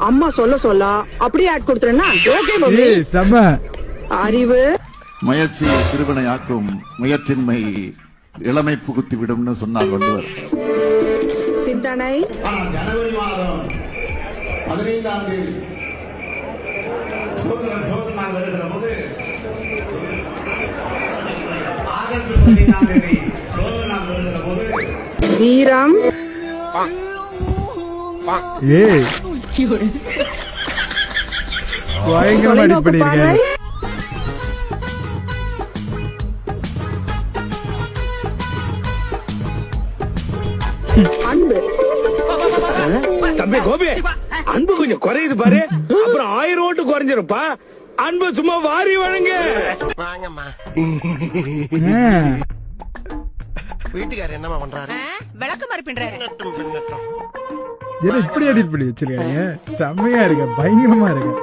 அம்மா சொல்ல அப்படியே ஆட் கொடுத்துறேன்னா ஓகே மம்மி. ஏய் செம. அறிவு முயற்சி திருவினையாக்கும், முயற்சின்மை இளமை புகுத்தி விடும்னு சொன்னார் வள்ளுவர். சிந்தனை ஜனவரி மாதம் 15ஆம் தேதி சோதனை நாள் வருகிற போது, ஆகஸ்ட் 15ஆம் தேதி சோதனை நாள் வருகிற போது வீரம் ஏய் பயங்கரமா எடிட் பண்ணிருக்கேன். அன்பு தம்பி கோபி, அன்பு கொஞ்சம் குறையுது பாரு, அப்புறம் 1000 ஓட்டு குறைஞ்சிருப்பா. அன்பு சும்மா வாரி வழங்க. வாங்கம்மா. ஆ. வீட்டுக்காரர் என்னமா பண்றாரு? விளக்கு மாதிரி பின்றாரு. என்ன இப்படி எடிட் பண்ணி வச்சிருக்காங்க? செம்மையா இருக்கு, பயங்கரமா இருக்கு.